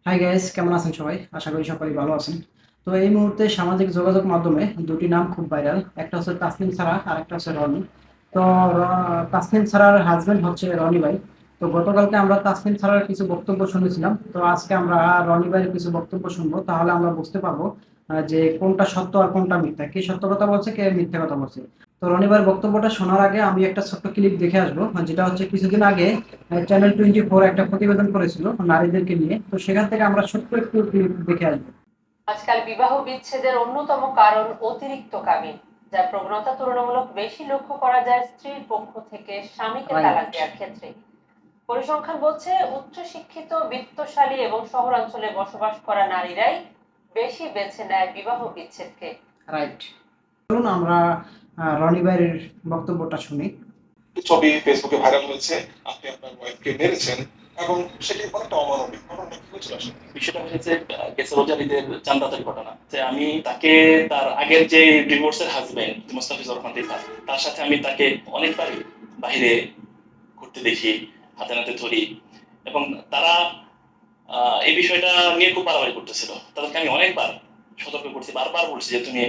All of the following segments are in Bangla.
হাই গাইস, কেমন আছেন সবাই? আশা করি সকলেই ভালো আছেন। তো এই মুহূর্তে সামাজিক যোগাযোগ মাধ্যমে দুটি নাম খুব ভাইরাল। একটা হচ্ছে তাসনিম সারা আর একটা হচ্ছে রনি। তো তাসনিম সারার হাজবেন্ড হচ্ছে রনি ভাই। তো গতকালকে আমরা তাসনিম সারার কিছু বক্তব্য শুনেছিলাম, তো আজকে আমরা রনি ভাইয়ের কিছু বক্তব্য শুনবো, তাহলে আমরা বুঝতে পারবো যে কোনটা সত্য আর কোনটা মিথ্যা, কে সত্য কথা বলছে কে মিথ্যা কথা বলছে। তো রনি ভাইয়ের বক্তব্যটা শোনার আগে আমি একটা ছোট্ট ক্লিপ দেখে আসবো, যেটা হচ্ছে কিছুদিন আগে চ্যানেল 24 একটা প্রতিবেদন করেছিল নারীদেরকে নিয়ে। তো সেখান থেকে আমরা ছোট্ট একটু ক্লিপ দেখে আসবো। আজকাল বিবাহ বিচ্ছেদের অন্যতম কারণ অতিরিক্ত কাবিন, যা প্রবণতা তুলনামূলক বেশি লক্ষ্য করা যায় স্ত্রীর পক্ষ থেকে স্বামীকে তালাক রাইট। দেওয়ার ক্ষেত্রে। পরিসংখ্যান বলছে উচ্চশিক্ষিত, বিত্তশালী এবং শহরাঞ্চলে বসবাস করা নারীরাই বেশি বেছে নেয় বিবাহ বিচ্ছেদকে। রাইট। চলুন আমরা রনি ভাইয়ের বক্তব্যটা শুনি। ছবি ফেসবুকে ভাইরাল হয়েছে, আপনি আপনার ওয়াইফকে মেরেছেন এবং সেটি অনেকটা অমানবিক। ঘটনাটা কি হয়েছিল আসলে? বিষয়টা হয়েছে গেছে রোজার ঈদের চাঁদাতের ঘটনা, যে আমি তাকে তার আগের যে ডিভোর্সের হাজবেন্ড মোস্তাফিজুর রহমান রিফাত, তার সাথে আমি তাকে অনেকবারই বাইরে ঘুরতে দেখি, হাতে নাতে ধরি, এবং তারা এই বিষয়টা নিয়ে খুব বাড়াবাড়ি করতেছিল। তাদেরকে আমি অনেকবার সতর্ক করছি, বারবার বলছি যে তুমি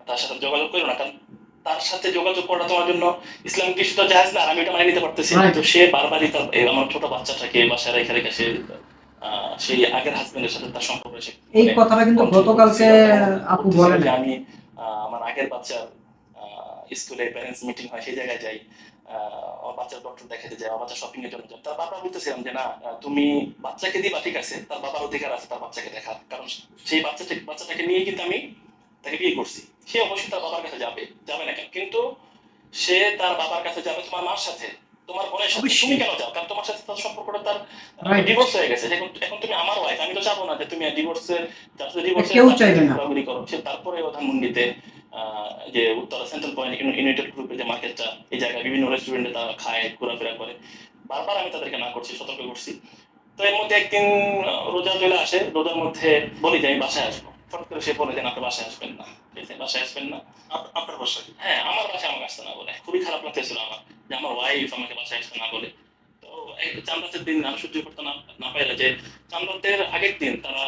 তার সাথে যোগাযোগ করো না, কারণ তার সাথে যোগাযোগ করা তোমার জন্য ইসলামিক দৃষ্টিতে জায়েজ না, আর আমি এটা মেনে নিতে পারতেছি না। তো রাইট। সে বারবারই তার আমার ছোট বাচ্চাটাকে বাসায় রেখে রেখে সে সেই আগের হাজবেন্ডের সাথে তার সম্পর্ক সে এই মানে কথাটা কিন্তু কন্টিনিউ গতকালকে করতেছিল, এবং আপু বলতেছিল বলে যে নাই। আমি আমার আগের বাচ্চার স্কুলে প্যারেন্টস মিটিং হয় সেই জায়গায় যাই, আমার বাচ্চার ডক্টর দেখাতে যাই, আমার বাচ্চা শপিং এর জন্য যাই। তার বাবা বলতেছিলাম যে না, তুমি বাচ্চাকে দিবা, ঠিক আছে, তার বাবার অধিকার আছে তার বাচ্চাকে দেখার, কারণ সেই বাচ্চাটাকে নিয়ে কিন্তু আমি তাকে বিয়ে করছি। সে অবশ্যই তার বাবার কাছে যাবে, যাবে না কেন? কিন্তু সে তার বাবার কাছে যাবে তোমার মার সাথে, তোমার বোনের সাথে। তুমি অবশ্যই। কেন যাও? কারণ তোমার সাথে তার সম্পর্কটা তার রাইট। ডিভোর্স হয়ে গেছে। এখন এখন তুমি আমার ওয়াইফ, আমি তো চাবো না যে তুমি ডিভোর্সের, যার সাথে ডিভোর্স কেউ হয়েছে তার সাথে চাইবে তুমি না। ঘোরাঘুরি করো। সে তারপরে ধানমন্ডিতে যে উত্তরা সেন্ট্রাল পয়েন্ট ইউনাইটেড গ্রুপের যে মার্কেটটা, এই জায়গায় বিভিন্ন রেস্টুরেন্টে তারা খায়, ঘোরাফেরা করে। বারবার আমি তাদেরকে না করছি, সতর্ক করছি। তো এর মধ্যে একদিন রোজা চলে আসে, রোজার মধ্যে বলি যে আমি বাসায় আসবো। ফট করে সে বলে যে না, আপনি বাসায় আসবেন না, ঠিক আছে, বাসায় আসবেন না। আপনার বাসায়? হ্যাঁ, আমার বাসায় আমাকে আসতে না বলে। খুবই খারাপ লাগতেছিল আমার, যে আমার ওয়াইফ আমাকে বাসায় আসতে না বলে। তো এই চাঁদাতের দিন আমি সহ্য করতে না পাইলে, যে চাঁদাতের আগের দিন তারা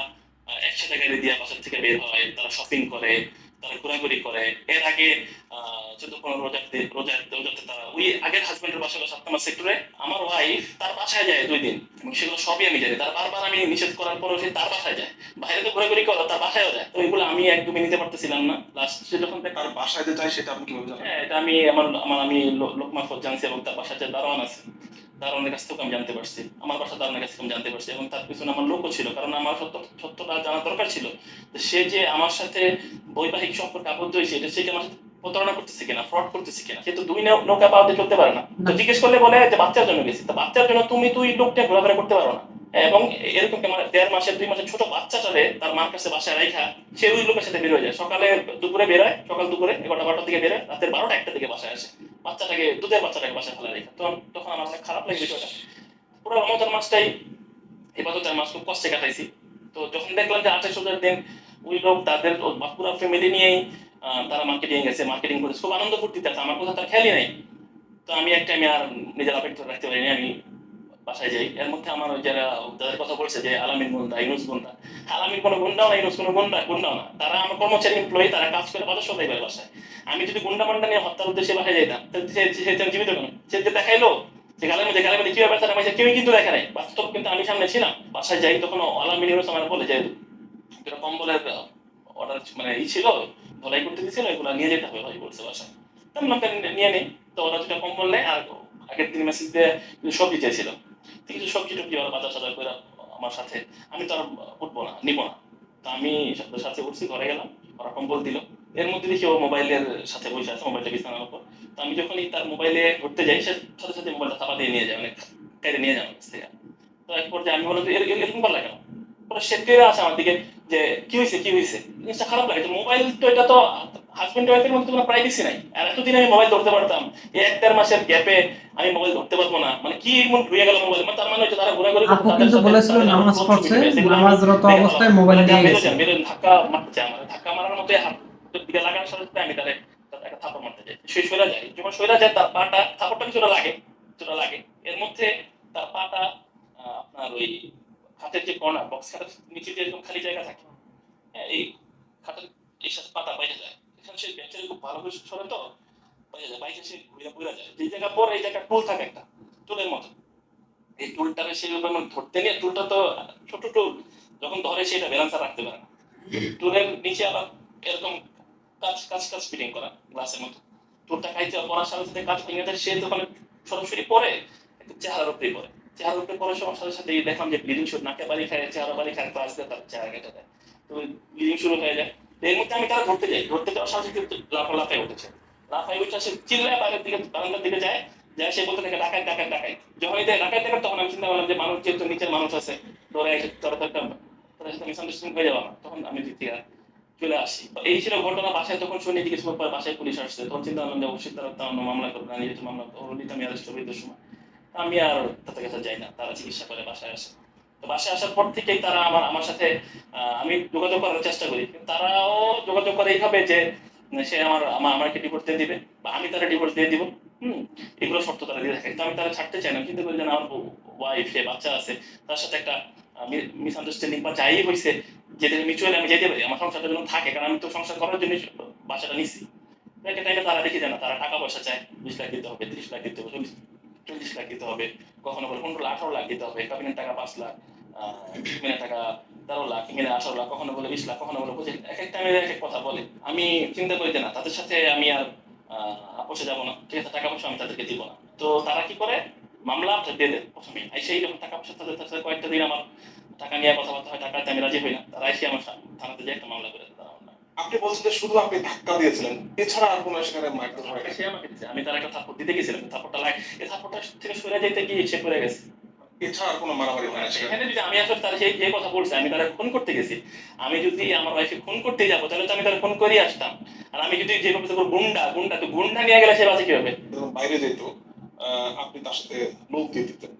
একসাথে গাড়ি দিয়ে বাসার থেকে বের হয়, তারা শপিং করে, তারা ঘোরাঘুরি করে। এর আগে 14-15 রোজাতে তারা ওই আগের হাজবেন্ডের বাসা 7 নম্বর সেক্টরে, আমার ওয়াইফ তার বাসায় যায় 2 দিন, এবং সেগুলো সবই আমি জানি। তার বারবার আমি নিষেধ করার পরও সে তার বাসায় যায়, বাইরে তো ঘোরাঘুরি করো, তার বাসায়ও যায়। তো এগুলো আমি একদমই নিতে পারতেছিলাম না। লাস্ট সে যখন তার বাসায় যে যায় সেটা আপনি কিভাবে জানেন? হ্যাঁ, এটা আমি আমি লোক মারফত জানছি, এবং তার বাসায় যে দারোয়ান আছে, দারোয়ানের কাছ থেকে আমি জানতে পারছি, আমার বাসার দারোয়ানের কাছ থেকে আমি জানতে পারছি, এবং তার পিছনে আমার লোকও ছিল, কারণ আমার সত্যটা জানা দরকার ছিল। তো সে যে আমার সাথে বৈবাহিক সম্পর্কে আবদ্ধ হয়েছে, এটা সে কি আমার সাথে প্রতারণা করতেছে কিনা, ফ্রড করতেছে কিনা। সে তো দুই নৌকা পাওয়াতে চলতে পারে না। তো না। জিজ্ঞেস করলে বলে যে বাচ্চার জন্য গেছি। তো বাচ্চার জন্য তুমি তুই লোকটা ঘোরাফেরা করতে পারো না। এবং এরকম কি আমার 1.5 মাসের 2 মাসের ছোট বাচ্চাটারে তার মার কাছে বাসায় রাইখা সে ওই লোকের সাথে বের হয়ে যায়। সকালে দুপুরে বেরোয়, সকাল দুপুরে 11টা 12টার দিকে বেরোয়, রাতের 12টা 1টা দিকে বাসায় আসে। দুধের বাচ্চাটাকে বাসায় ফেলা রেখে। তো তখন আমার অনেক খারাপ লাগে বিষয়টা। পুরো রমজান মাসটাই, ইবাদতের মাস খুব কষ্টে কাটাইছি। তো যখন দেখলাম যে 28 রোজার দিন ওই লোক তাদের পুরো ফ্যামিলি নিয়েই তারা মার্কেটিং গেছে, মার্কেটিং করেছে, খুব আনন্দ ফুর্তিতে আছে, আমার কথা তার খেয়ালই নাই। তো আমি একটা আমি আর নিজের আবেগ ধরে রাখতে পারিনি, আমি বাসায় যাই। এর মধ্যে আমার ওই যাদের কথা বলছে যে আলামিন গুন্ডা, ইউনুস গুন্ডা, আলামিন কোনো গুন্ডাও না, ইউনুস কোনো গুন্ডাও না। তারা আমার কর্মচারী, এমপ্লয়ি, তারা কাজ করে 500 টাকা বাসায়। আমি যদি গুন্ডা মান্ডা নিয়ে হত্যার উদ্দেশ্যে বাসায় যাইতাম, সে জীবিত কেন? সে যে দেখাইলো যে গালের মধ্যে কিভাবে ব্যথা নামাইছে, কেউই কিন্তু দেখে নাই। বাস্তব কিন্তু আমি সামনে ছিলাম। বাসায় যাই, তখন আলামিন ইউনুস আমার বলে যে যেটা কম্বলের অর্ডার মানে ছিল, ধলাই করতে দিছিল, এগুলো নিয়ে যেতে হবে ভাই, বলছে বাসায়। তেমন একটা নিয়ে নেই। তো ওরা যেটা কম্বল নেয়, আর আগের দিন মেসেজ দিয়ে কিছু সবজি চেয়েছিল। তো কিছু সবজি টবজি ওরা বাজার সাজার করে আমার সাথে, আমি তো আর উঠবো না, নিবো না। তো আমি সাথে সাথে উঠছি, ঘরে গেলাম, ওরা কম্বল দিল। এর মধ্যে দেখি ও মোবাইলের সাথে বসে আছে, মোবাইলটা বিছানার উপর। তো আমি যখনই তার মোবাইলে ধরতে যাই, সে সাথে সাথে মোবাইলটা চাপা দিয়ে নিয়ে যায়, অনেক কেড়ে নিয়ে যায় আমার কাছ থেকে। তো এক পর্যায়ে আমি বললাম যে এরকম করলা কেন? পরে সে টেরে আসে আমার দিকে যে কি হয়েছে কি হয়েছে। জিনিসটা খারাপ লাগে, যে মোবাইল তো, এটা তো হাজবেন্ড ওয়াইফের মধ্যে কোনো প্রাইভেসি নাই। আর এতদিন আমি মোবাইল ধরতে পারতাম, এই 1-1.5 মাসের গ্যাপে আমি মোবাইল ধরতে পারবো না, মানে কি এমন ঢুয়ে গেল মোবাইল। মানে তার মানে হচ্ছে তারা ঘোরাঘুরি করতো, আপু তাদের কিন্তু সাথে বলেছিল তাদের আরো নামাজ ক্লোজ ছবি পড়ছে, টবি আছে, এগুলো আমি নামাজরত দেখে ফেলাম। অবস্থায় মোবাইল বলে যা নিয়ে বেরো গেছে। যান, বেরো, ধাক্কা মারতে চায় আমার, ধাক্কা মারার মতো হাত দিকে লাগানোর সাথে সাথে আমি তারে একটা থাপড় মারতে যাই। সে সরে যায়, যখন সরে যায় তার পাটা, থাপড়টা কিছুটা লাগে, কিছুটা লাগে। এর মধ্যে তার পাটা আপনার ওই খাটের যে কর্নার বক্স খাটের নিচে যে এরকম খালি জায়গা থাকে, হ্যাঁ, এই খাটের এই সাথে পাতা বাইরে যায়, এখানে সে বেঞ্চের খুব ভালো করে সরে তো বাইরে যায়, বাইরে সে ঘুরে ঘুরে যায়, এই জায়গা পর এই জায়গা টুল থাকে একটা টুলের মতো, এই টুলটাকে সে ধরতে নিয়ে, টুলটা তো ছোট টুল, যখন ধরে সেটা ব্যালেন্সার রাখতে পারে না, টুলের নিচে আবার এরকম কাজ কাজ কাজ ফিটিং করা গ্লাসের মতো, টুলটা খাইতে পড়ার সাথে সাথে কাজ ভেঙে যায়, সে তখন সরাসরি পরে একটু চেহারার উপরেই পড়ে, চেহারার উপরে পড়ার সময় সাথে সাথে দেখলাম যে ব্লিডিং শুরু, নাকে বাড়ি খায়, চেহারা বাড়ি খায়, ক্লাস দিয়ে তার চেহারা কেটে দেয়, তো ব্লিডিং শুরু হয়ে যায়। তো এর মধ্যে আমি তারা ধরতে যাই, ধরতে যাওয়ার সাথে সাথে লাফাই উঠেছে, লাফাই উঠে সে চিল্লায় বাইরের দিকে বারান্দার দিকে যায়, যায় সে বলতে থাকে ডাকাত ডাকাত ডাকাত, যখনই দেয় ডাকাত ডাকাত তখন আমি চিন্তা করলাম যে মানুষ যেহেতু নিচের মানুষ আছে, তোরা এসে তোরা তো একটা তাদের সাথে মিসআন্ডারস্ট্যান্ডিং হয়ে যাওয়া, তখন আমি দিক থেকে চলে আসি। তো এই ছিল ঘটনা। বাসায় তখন শুনে জিজ্ঞেস করার পর বাসায় পুলিশ আসছে, তখন চিন্তা করলাম যে অবশ্যই তারা তো অন্য মামলা করবে না, যেহেতু মামলা অলরেডি আমি অ্যারেস্ট হয়ে সময় আমি আর তাদের কাছে যাই না, তারা চিকিৎসা করে বাসায় আসে। তো বাসায় আসার পর থেকেই তারা আমার সাথে আমি যোগাযোগ করার চেষ্টা করি, কিন্তু তারাও যোগাযোগ করে এইভাবে যে সে আমাকে ডিভোর্স দিয়ে দিবে বা আমি তারা ডিভোর্স দিয়ে দিব, এগুলো শর্ত তারা দিয়ে থাকে। তো আমি তারা ছাড়তে চাই না, কিন্তু বলি যে না, আমার ওয়াইফ সে বাচ্চা আছে, তার সাথে একটা মিসআন্ডারস্ট্যান্ডিং বা যাই হয়েছে, যেটা মিউচুয়ালি আমি যেতে পারি, আমার সংসারটা যেন থাকে, কারণ আমি তো সংসার করার জন্য বাসাটা নিচ্ছি। একটা টাইমে তারা দেখি যায় না, তারা টাকা পয়সা চায়, 20 লাখ দিতে হবে, 30 লাখ দিতে হবে, 40 লাখ দিতে হবে, কখনো বলে 15 লাখ 18 লাখ দিতে হবে, কাবিনের টাকা 5 লাখ, মিনের টাকা 13 লাখ, মিনের 18 লাখ, কখনো বলে 20 লাখ, কখনো বলে 25 লাখ, এক এক টাইমে এক এক কথা বলে। আমি চিন্তা করি যে না, তাদের সাথে আমি আর আপোষে যাবো না, ঠিক আছে, টাকা পয়সা আমি তাদেরকে দিব না। তো তারা কি করে, মামলা দিয়ে দেয় প্রথমে, সেই যখন টাকা পয়সা তাদের সাথে কয়েকটা দিন আমার টাকা নিয়ে কথাবার্তা হয়, টাকাতে আমি রাজি হই না, তারা এসে আমার থানাতে যে একটা মামলা করে দেয়। আপনি বলছেন যে শুধু আপনি ধাক্কা দিয়েছিলেন, এছাড়া আর কোনো সেখানে মারধর হয় না? সে আমাকে দিছে, আমি তার একটা থাপ্পড় দিতে গেছিলাম, থাপ্পড়টা লাগে, এই থাপ্পড়টা থেকে সরে যেতে গিয়ে সে পড়ে গেছে। এছাড়া আর কোনো মারামারি হয় না সেখানে? সেখানে যদি আমি আসলে তার সেই যে কথা বলছি, আমি তারা ফোন করতে গেছি, আমি যদি আমার ওয়াইফকে ফোন করতে যাবো তাহলে তো আমি তারা ফোন করিয়ে আসতাম, আর আমি যদি যেভাবে গুন্ডা গুন্ডা তো গুন্ডা নিয়ে গেলে সে বাঁচে কিভাবে? যখন বাইরে যেত, আপনি তার সাথে লোক দিয়ে দিতেন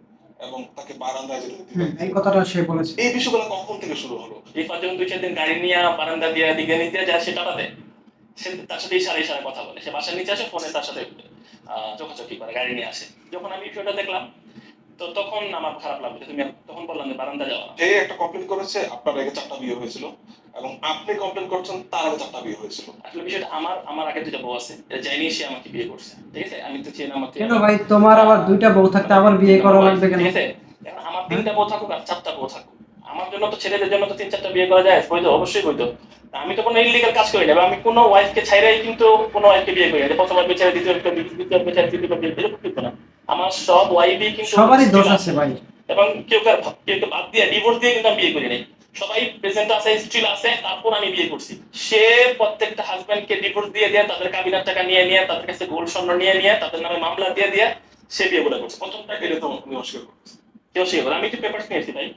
এবং তাকে বারান্দায় যেতে দিতেন, এই কথাটা সে বলেছে। এই বিষয়গুলো কখন থেকে শুরু হলো? এই পাঁচ যখন 2-4 দিন গাড়ি নিয়ে বারান্দা দিয়ে দিকে নিতে যায়, সে টাকা দেয়, সে তার সাথে ইশারা ইশারা কথা বলে, সে বাসার নিচে আসে, ফোনে তার সাথে চোখাচোখি করে, গাড়ি নিয়ে আসে। যখন আমি বিষয়টা দেখলাম, তো তখন আমার খারাপ লাগলো, তুমি তখন বললাম যে বারান্দা যাওয়া না। সে একটা কমপ্লেন করেছে, আপনার আগে 4টা বিয়ে হয়েছিল, এবং আপনি কমপ্লেন করছেন তার আগে 4টা বিয়ে হয়েছিল। আসলে বিষয়টা আমার আগে দুটো বউ আছে, যাইনি সে আমাকে বিয়ে করছে, ঠিক আছে, আমি তো চেন আমাকে। কেন ভাই, তোমার আবার দুইটা বউ থাকতে আবার বিয়ে করা লাগবে কেন? ঠিক আছে, এখন আমার 3টা বউ থাকুক আর 4টা বউ থাকুক, আমার জন্য তো, ছেলেদের জন্য তো 3-4টা বিয়ে করা যায়, বৈধ, অবশ্যই বৈধ। আমি তো কোনো ইলিগাল কাজ করি না, আমি কোনো ওয়াইফকে ছাইরাই কিন্তু কোনো ওয়াইফকে বিয়ে করি না, প্রথম ওয়াইফকে ছেড়ে দ্বিতীয় ওয়াইফকে ছেড়ে তৃতীয় ওয়াইফকে বিয়ে করতে না। আমার সব ওয়াইফই কিন্তু সবারই দোষ আছে ভাই। এবং কেউ বাদ দিয়ে ডিভোর্স দিয়ে কিন্তু আমি বিয়ে করি নাই, সবাই প্রেজেন্ট আছে, স্টিল আছে, তারপর আমি বিয়ে করছি। সে প্রত্যেকটা হাজবেন্ডকে ডিভোর্স দিয়ে তাদের কাবিনার টাকা নিয়ে তাদের কাছে গোল্ড স্বর্ণ নিয়ে তাদের নামে মামলা দিয়ে সে বিয়ে বলে করছে। প্রথমটা এটা তো উনি অস্বীকার করতেছেন। কেউ সে আমি একটু পেপারস নিয়েছি ভাই,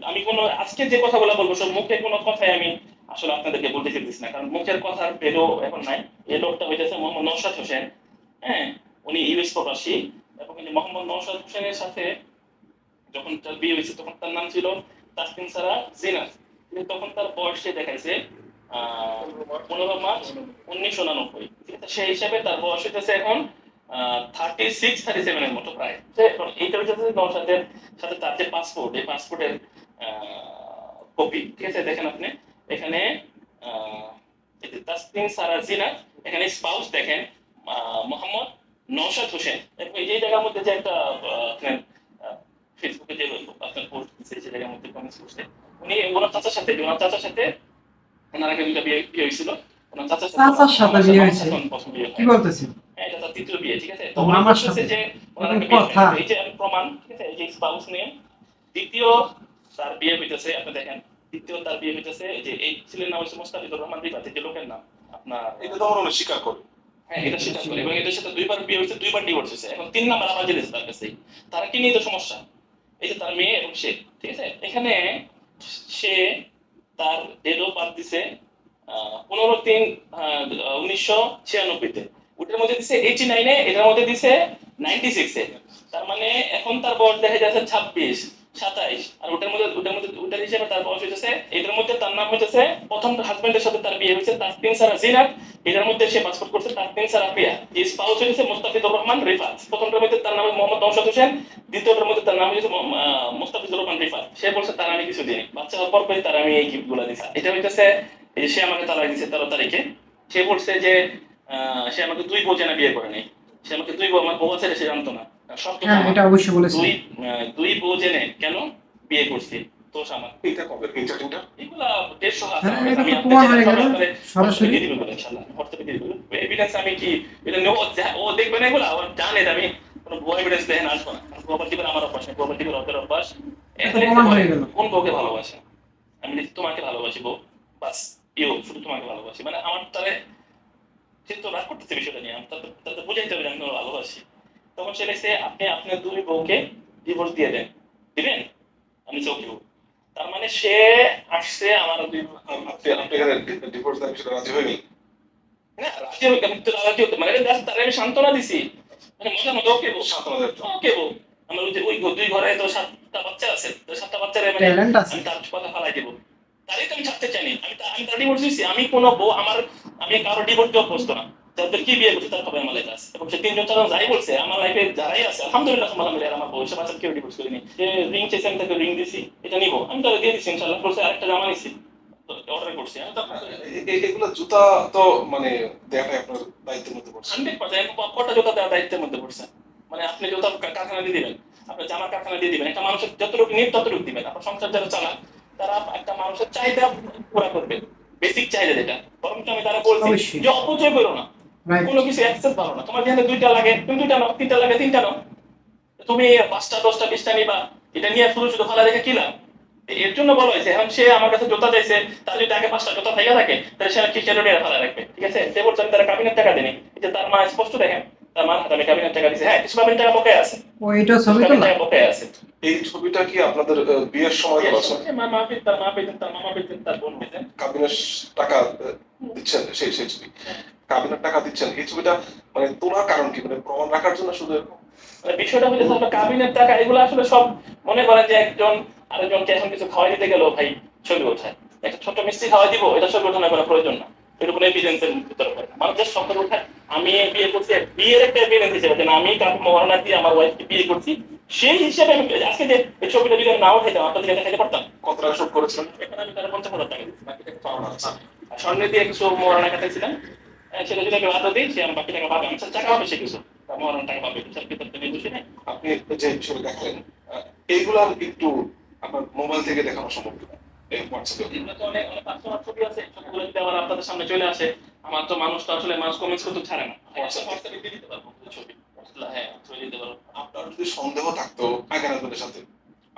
আমি কোনো আজকে যে কথাগুলো বলবো সব মুখে কোনো কথাই আমি আসলে আপনাদেরকে বলতে চাইতেছি না, কারণ মুখের কথার বেরো এখন নাই। এই লোকটা হইতেছে মোহাম্মদ নওশাদ হোসেন, হ্যাঁ, উনি ইউএস প্রবাসী, এবং মোহাম্মদ নওশাদ হোসেনের সাথে যখন তার বিয়ে হয়েছে তখন তার নাম ছিল তাসনিম সারা জিনাত, কিন্তু তখন তার বয়সে দেখাইছে 15 মার্চ 1999, ঠিক আছে, সেই হিসাবে তার বয়স হইতেছে এখন 36-37 এর মতো প্রায়। এখন এইটা হচ্ছে নওশাদের সাথে তার যে পাসপোর্ট, এই পাসপোর্টের কপি, ঠিক আছে, দেখেন আপনি এখানে তাসনিম সারা জিনাত, এখানে স্পাউস দেখেন মোহাম্মদ নওশাদ হোসেন, এবং এই যে জায়গার মধ্যে যে একটা আপনার ফেসবুকে যে আপনার পোস্ট দিচ্ছে, সেই জায়গার মধ্যে কমেন্টস করছে, উনি ওনার চাচার সাথে ওনার আগে দুটো বিয়ে হয়েছিল, ওনার চাচার সাথে বিয়ে হয়েছে? কি বলতেছেন? এটা তার তৃতীয় বিয়ে, ঠিক আছে। তো ও, উনি আমার বলতেছে সাথে? যে ওনার এরকম একটা বিয়ে কথা? হয়েছে, এই যে প্রমাণ, ঠিক আছে, এই যে স্পাউস নিয়ে দ্বিতীয় তার বিয়ে হইতেছে, আপনি দেখেন দ্বিতীয় তার বিয়ে হইতেছে, এই যে এই ছেলের নাম হচ্ছে মোস্তাফিজুর রহমান রিফাত, যে লোকের নাম আপনার, এটা তো উনি স্বীকার করে। হ্যাঁ, এটা স্বীকার করে, এবং এদের সাথে 2বার বিয়ে হয়েছে, 2বার ডিভোর্স হয়েছে, এখন 3 নাম্বার আবার জেনেছে তার কাছে। তারা কি নিয়ে তো সমস্যা, এই যে তার মেয়ে এবং সে, ঠিক আছে, এখানে সে তার ডেট অফ বার্থ দিছে 15/3/1996-তে, ওটার মধ্যে দিছে 89-এ, এটার মধ্যে দিছে 96-এ, তার মানে এখন তার বয়স দেখা যাচ্ছে 26-27, আর ওটার হিসেবে তার বয়স হইতেছে, এটার মধ্যে তার নাম হইতেছে, প্রথম হাজবেন্ডের সাথে তার বিয়ে হয়েছে তাসনিম সারা জিনাত, এটার মধ্যে সে পাসপোর্ট করছে তাসনিম সারা প্রিয়া, স্পাউস হয়েছে মুস্তাফিজুর রহমান রিফাত। প্রথমটার মধ্যে তার নাম মোহাম্মদ নওশাদ হোসেন, দ্বিতীয়টার মধ্যে তার নাম হয়েছে মুস্তাফিজুর রহমান রিফাত। সে বলছে তার আমি কিছু দিই, বাচ্চা হওয়ার পর তার আমি এই গিফট গুলো দিচ্ছি। এটা হইতেছে এই যে সে আমাকে তালাক দিচ্ছে 13 তারিখে। সে বলছে যে সে আমাকে 2 বউ জানা বিয়ে করে নাই, সে আমাকে 2 বউ, আমার বউ আছে সে জানতো না। সব হ্যাঁ, এটা অবশ্যই বলেছি। দুই বউ জেনে কেন বিয়ে করছি তো আমার এটা কবে এই চ্যাটিংটা? এগুলা 150 আছে। হ্যাঁ, এটা আমি তো প্রমাণ হয়ে গেল আপনাদের সরাসরি। দিয়ে দিব ইনশাআল্লাহ, হোয়াটসঅ্যাপে দিয়ে দিব এভিডেন্স। আমি কি এটা ও দেখবে না, এগুলা ও জানে যে আমি কোনো ভুয়া এভিডেন্স দেখেন আসবো না। প্রপার্টি করে আমার অভ্যাস নেই, প্রপার্টি করে ওদের অভ্যাস। এটা তো প্রমাণ হয়ে গেল। কোন বউকে ভালোবাসে? আমি তোমাকে ভালোবাসি বউ, বাস। শুধু তোমাকে ভালোবাসি, মানে আমার তারে সে তো রাগ করতেছে বিষয়টা নিয়ে, আমি তাতে বুঝাইতে হবে যে আমি তোমাকে ভালোবাসি। তখন সে লিখছে আপনি আপনার 2 বউকে ডিভোর্স দিয়ে দেন, দিবেন? আমি চৌকি বউ। তার মানে সে আসছে আমার 2 আপনি এখানে ডিভোর্স দেওয়ার বিষয়টা রাজি হয়নি? না রাজি হইতে, আমি তো রাজি হতে মানে তারে আমি সান্ত্বনা দিছি, মানে মজা মতো ওকে বউ, ওকে বউ। আমার ওই 2 ঘরে তো 7টা বাচ্চা আছে, তো 7টা বাচ্চারে মানে ট্যালেন্ট আছে। আমি তার কথা ফালাই দেবো, তারই তো আমি ছাড়তে চাইনি। আমি তার ডিভোর্স দিচ্ছি, আমি কোনো বউ আমি কারো ডিভোর্স দেওয়া প্রস্তুত না। যাদের কি বিয়ে করছে তার খবর আমার লাইফে আছে, এবং সে 3 জন 4 জন যাই বলছে আমার লাইফে যারাই আছে আলহামদুলিল্লাহ আলহামদুলিল্লাহ আমার বউ সে বাচ্চা কেউ ডিভোর্স করিনি। যে রিং চেয়েছে আমি তাকে রিং দিছি, এটা নিবো, আমি তাকে দিয়ে দিচ্ছি ইনশাল্লাহ। বলছে আরেকটা জামা নিছি, অর্ডার করছি আমি। তো এগুলো জুতা তো মানে দেখাটাই আপনার দায়িত্বের মধ্যে পড়ছে। 100% কটা জুতা দেওয়ার দায়িত্বের মধ্যে পড়ছে। মানে আপনি জুতা কারখানা দিয়ে দিবেন, আপনার জামার কারখানা দিয়ে দিবেন, একটা মানুষের যতটুকু নিয়ে ততটুকু দিবেন। আপনার সংসার যারা চালান তারা একটা মানুষের চাহিদা পুরা করবে, বেসিক চাহিদা যেটা। বরং আমি তারা বলছি অবশ্যই। যে অপচয় করো না, রাইট। কোনো কিছু অ্যাক্সেস ভালো না। তোমার যেখানে 2টা লাগে তুমি 2টা নাও, 3টা লাগে 3টা নাও। তুমি 5টা 10টা 20টা নিবা, এটা নিয়ে শুধু শুধু ফালা রেখে কি লাভ? এর জন্য বলা হয়েছে এখন সে আমার কাছে জুতা চাইছে, তার যদি আগে 5টা জুতা থাকা থাকে তাহলে সে কি সেটা নিয়ে ফালা রাখবে? ঠিক আছে, সে বলছে আমি তারা কাবিনের টাকা দেনি। এই যে তার মা স্পষ্ট দেখেন, তার মার হাতে আমি কাবিনের টাকা দিছি। হ্যাঁ, কিছু কাবিনের টাকা বকেয়া আছে, ও এটা ছবি কাবিনের তোলা। টাকা বকেয়া আছে। এই ছবিটা কি আপনাদের বিয়ের সময় তোলা আছে? মা মা পেতেন, তার মা পেতেন, তার মামা পেতেন, তার বোন পেতেন। কাবিনের টাকা দিচ্ছেন, সেই ছবি কাবিনের টাকা দিচ্ছেন, এই ছবিটা মানে তোলার কারণ কি? মানে প্রমাণ রাখার জন্য শুধু এরকম? মানে বিষয়টা হচ্ছে আপনার কাবিনের টাকা এগুলো আসলে সব মনে করেন যে একজন আরেকজনকে এখন কিছু খাওয়াই দিতে গেল ভাই ছবি ওঠায়, একটা ছোট মিষ্টি খাওয়াই দিব, এটা ছবি ওঠানোর কোনো প্রয়োজন না। এটা কোনো এভিডেন্সের ভিতরে পড়ে না, মানুষের শব্দ ওঠায়। আমি বিয়ে করছি, বিয়ের একটা এভিডেন্স হিসেবে যে আমি কাউকে মহারণা দিয়ে আমার ওয়াইফকে বিয়ে করছি, সেই হিসেবে আমি আজকে যে এই ছবিটা যদি আমি নাও উঠাইতাম আপনাদের দেখাইতে পারতাম। কত টাকা শুট করেছিলেন? এখানে আমি তারা 50,000 টাকা দিচ্ছি, বাকি টাকা পাওয়া না। আর স্বর্ণে দিয়ে কিছু মহারণা কাটাইছিলাম, সেটা যদি আমি বাধা দিই সে আমি বাকি টাকা পাবে, আমি টাকা পাবে সে কিছু মহারণা টাকা পাবে, তার ভিতর থেকে খুশি নেই। আপনি যে বিষয়টা দেখালেন এইগুলার একটু আপনার মোবাইল থেকে দেখানো সম্ভব কিনা এই হোয়াটসঅ্যাপে? এগুলো তো অনেক অনেক পার্সোনাল ছবি আছে, ছবিগুলো যদি আবার আপনাদের সামনে চলে আসে, আমার তো মানুষ তো আসলে মানুষ কমেন্টস করতে ছাড়ে না। হোয়াটসঅ্যাপে দিয়ে দিতে পারবো ছবি, হ্যাঁ ছবি দিতে পারবো। আপনার যদি সন্দেহ থাকতো আগের হাজবেন্ডের সাথে,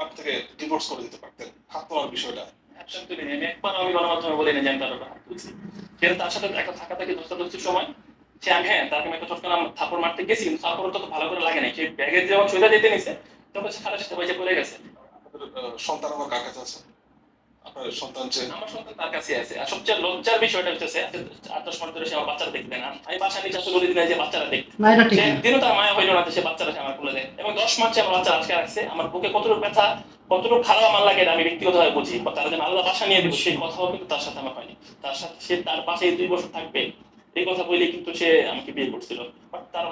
আপনি থেকে ডিভোর্স করে দিতে পারতেন, হাত তোলার বিষয়টা। অ্যাকশন তুলি আমি একবার আমি গণমাধ্যমে বলি না যে আমি তার ব্যাপারে হাত তুলছি। কিন্তু তার সাথে একটা থাকা থেকে ধস্তাধস্তির সময় সে আমি তাকে আমি একটা চটকা থাপড় মারতে গেছি, কিন্তু থাপড় তো ভালো করে লাগে নাই। সে ব্যাগের যখন সোজা যেতে নিছে তখন সে খালের সাথে বাইজে পড়ে গেছে। আপনাদের সন্তান আমার কার কাছে আছে? আপনার সন্তান যে আমার সন্তান তার কাছে আছে। আর সবচেয়ে লজ্জার বিষয়টা হচ্ছে 8-10 মাস ধরে সে আমার বাচ্চারা দেখতে দেয় না। আমি বাসা নিচে আসলে বলে দিই যে বাচ্চারা দেখতে, না, এটা ঠিক সে না। একদিনও তার মায়া হইল না সে বাচ্চারা সে আমার কোলে দেয়। এবং 10 মাস সে আমার বাচ্চা আজকে রাখছে। আমার বুকে কতটুকু ব্যথা, কতটুকু খারাপ আমার লাগে এটা আমি ব্যক্তিগতভাবে বুঝি। বা তারা যেন আলাদা বাসা নিয়ে দিব সেই কথাও কিন্তু তার সাথে আমার হয়নি। তার সাথে সে তার পাশে 2 বছর থাকবে এই কথা বলে কিন্তু সে আমাকে বিয়ে করছিল। বাট তার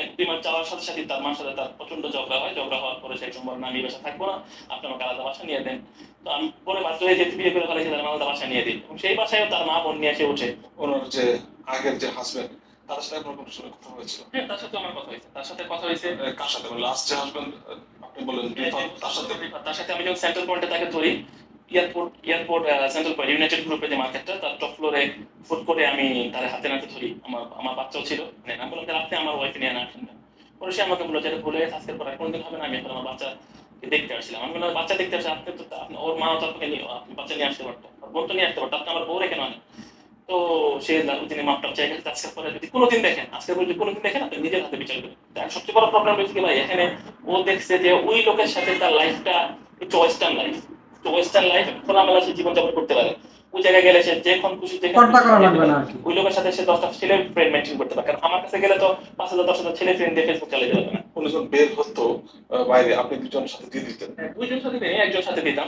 1-2 মাস যাওয়ার সাথে সাথে তার মার সাথে তার প্রচন্ড ঝগড়া হয়। ঝগড়া হওয়ার পরে সেই সময় না আমি বাসা থাকবো না, আপনি আমাকে আলাদা বাসা নিয়ে দেন। তো আমি পরে বাধ্য হয়ে যেতে বিয়ে করে ফেলেছি, তার আলাদা বাসা নিয়ে দিই। এবং সেই বাসায় তার মা বোন নিয়ে এসে উঠে। ওনার যে আগের যে হাজবেন্ড, তার সাথে আপনার কোনো সময় কথা হয়েছিল? হ্যাঁ, তার সাথে আমার কথা হয়েছে, তার সাথে কথা হয়েছে। কার সাথে? লাস্ট যে হাজবেন্ড আপনি বললেন তার সাথে আমি যখন সেন্ট্রাল পয়েন্টে তাকে ধরি, এয়ারপোর্ট সেন্ট্রাল পয়েন্ট ইউনাইটেড গ্রুপে যে মার্কেটটা তার টপ ফ্লোরে ফুট করে আমি তার হাতে নাতে ধরি। আমার বাচ্চাও ছিল, মানে আমি বললাম আপনি আমার ওয়াইফ নিয়ে না আসেন। পরে সে আমাকে বললো যে ভুলে আজকের পর কোনদিন হবে না, আমি এখন আমার বাচ্চাকে দেখতে আসছিলাম। আমি বললাম বাচ্চা দেখতে আসছে আপনি তো ওর মা তো আপনাকে আপনি বাচ্চা নিয়ে আসতে পারতো, ওর বোন তো নিয়ে আসতে পারতো, আপনি আমার বউ রেখে নয়। তো সে তিনি মাপটা চাই গেছে। আজকের পরে যদি কোনোদিন দেখেন, আজকের পরে যদি কোনোদিন দেখেন আপনি নিজের হাতে বিচার করবেন। সবচেয়ে বড় প্রবলেম হয়েছে কি ভাই, এখানে ও দেখছে যে ওই লোকের সাথে তার লাইফটা একটু ওয়েস্টার্ন লাইফ খোলামেলা সে জীবনযাপন করতে পারে। ওই জায়গায় গেলে সে যেখানে খুশি পর্দা করা লাগবে না আর কি। ওই লোকের সাথে সে 10টা ছেলে ফ্রেন্ড মেনটেন করতে পারে। কারণ আমার কাছে গেলে তো 5,000-10,000 ছেলে ফ্রেন্ড দিয়ে ফেসবুক চালাতে পারবে না। কোনো যখন বের হতো বাইরে, আপনি দুজনের সাথে দিয়ে দিতেন? 2 জন সাথে নেই, একজন সাথে দিতাম।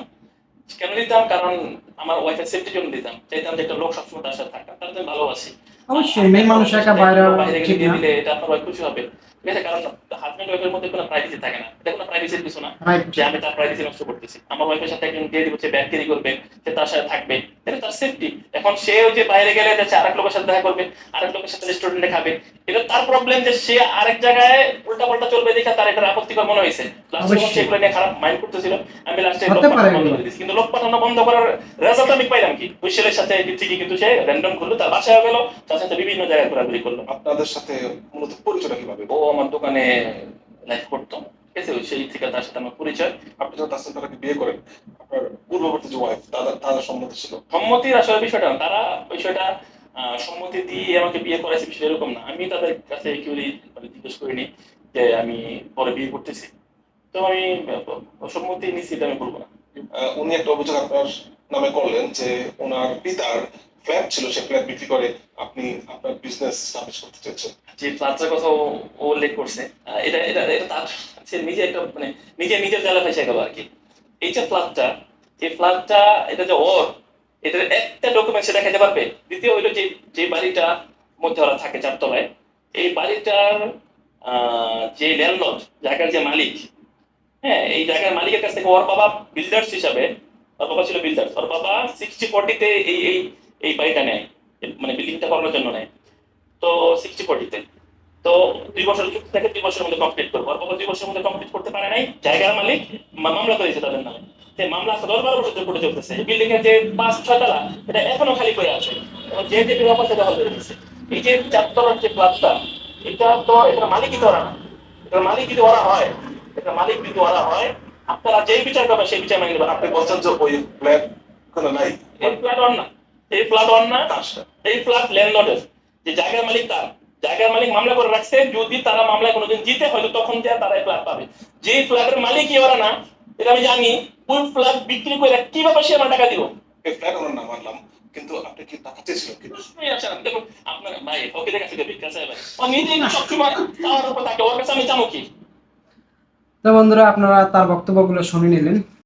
কেন দিতাম? কারণ আমার ওয়াইফের সেফটির জন্য দিতাম। চাইতাম যে একটা লোক সবসময় তার সাথে থাকতাম, তার আমি ভালোবাসি। অবশ্যই মেয়ে মানুষ একা বাইরে বাইরে ঠিক গিয়ে না। দিলে এটা আপনার ওয়াইফ খুশি হবে, ঠিক আছে? কারণ হাজবেন্ড ওয়াইফের মধ্যে কোনো প্রাইভেসি থাকে না, এটা কোনো প্রাইভেসির কিছু না রাইট। যে আমি তার প্রাইভেসি নষ্ট করতেছি। আমার ওয়াইফের সাথে একজন দিয়ে দিব, সে ব্যাগ ক্যারি করবে, সে তার সাথে থাকবে, এটা তার সেফটি। এখন সে ওই যে বাইরে গেলে যাচ্ছে আরেক লোকের সাথে দেখা করবে, আরেক লোকের সাথে রেস্টুরেন্টে খাবে, এটা তার প্রবলেম যে সে আরেক জায়গায় উল্টা পাল্টা চলবে দেখে তার এটা আপত্তিকর মনে হয়েছে, লাস্টে অবশ্যই। সেগুলো নিয়ে খারাপ মাইন্ড করতেছিল। আমি লাস্টে লোক হতে পারে পাঠানো বন্ধ এগুলো। করে দিয়েছি, কিন্তু লোক পাঠানো বন্ধ করার রেজাল্ট আমি পাইলাম কি, ওই ছেলের সাথে ঠিকই কিন্তু সে র্যান্ডম করলো, তার বাসায় গেল, তার সাথে বিভিন্ন জায়গায় ঘোরাঘুরি করলো। আপনাদের সাথে মূলত পরিচয়টা কিভাবে? ও আমার দোকানে লাইভ করতো, ঠিক আছে? ওই সেই থেকে তার সাথে আমার পরিচয়। আপনি যখন তাসনিম তারাকে বিয়ে করেন, আপনার পূর্ববর্তী যে ওয়াইফ তাদের সম্মতি ছিল? সম্মতির আসলে বিষয়টা না, তারা বিষয়টা সম্মতি দিয়ে আমাকে বিয়ে করেছে বিষয় এরকম না। আমি তাদের কাছে কিউরি মানে জিজ্ঞেস করিনি যে আমি পরে বিয়ে করতেছি, তো আমি সম্মতি নিচ্ছি, এটা আমি বলবো না। উনি একটা অভিযোগ আপনার নামে করলেন যে ওনার পিতার ফ্ল্যাট ছিল, সে ফ্ল্যাট বিক্রি করে আপনি আপনার বিজনেস স্টাবলিশ করতে চেয়েছেন। যে ফ্ল্যাটটার কথা ও উল্লেখ করছে, এটা এটা এটা তার সে নিজে একটা মানে নিজের জায়গা ফেসে গেল আর কি। এই যে ফ্ল্যাটটা, এই ফ্ল্যাটটা এটা যে ওর, এটার একটা ডকুমেন্ট সে দেখাতে পারবে। দ্বিতীয় হইলো যে যে বাড়িটা মধ্যে ওরা থাকে চারতলায়, এই বাড়িটার যে ল্যান্ডলর্ড, জায়গার যে মালিক, হ্যাঁ, এই জায়গার মালিকের কাছ থেকে ওর বাবা বিল্ডার্স হিসাবে, ওর বাবা ছিল বিল্ডার্স, ওর বাবা 60-40-তে এই এই এই বাড়িটা নেয়, মানে বিল্ডিংটা করানোর জন্য নেয়। তো 60-40-তে তো 2 বছর চুক্তি থাকে, 2 বছরের মধ্যে কমপ্লিট করবো। ওর বাবা 2 বছরের মধ্যে কমপ্লিট করতে পারে নাই, জায়গার মালিক মামলা করেছে তাদের নামে। সেই মামলা আজকে 10-12 বছর ধরে কোর্টে চলতেছে। বিল্ডিং এর যে 5-6 তলা এটা এখনো খালি করে আছে, এবং যে যে বিভাগ সেটা হল দিচ্ছে। এই যে 4 তলার যে ফ্ল্যাটটা, এটা তো এটার মালিকই তো ওরা না। এটার মালিক যদি ওরা হয়, এটার মালিক যদি ওরা হয়, আপনারা যেই বিচার করবেন সেই বিচার মেনে নেবেন। আপনি বলছেন যে ওই ফ্ল্যাট ওখানে নাই, এই ফ্ল্যাট ওর না, এই ফ্ল্যাট ওর না, তার সাথে। এই ফ্ল্যাট ল্যান্ডলর্ডের। যে জায়গার মালিক তার, জায়গার মালিক মামলা করে রাখছে, যদি তারা মামলায় কোনোদিন জিতে হয়তো তখন যে তারা এই ফ্ল্যাট পাবে। যে ফ্ল্যাটের মালিকই ওরা না, এটা আমি জানি, ওই ফ্ল্যাট বিক্রি করে কিভাবে সে আমার টাকা দিব? এই ফ্ল্যাট ওনার নাম মানলাম, কিন্তু আপনি কি টাকা চেয়েছিলেন কিনা? এই আচ্ছা, দেখুন আপনার ভাই ওকে দেখা থেকে বিকাশ ভাই ও নিজেই সবসময় তার উপর থাকে, ওর কাছে আমি জানো কি। তো বন্ধুরা, আপনারা তার বক্তব্যগুলো শুনে নিলেন।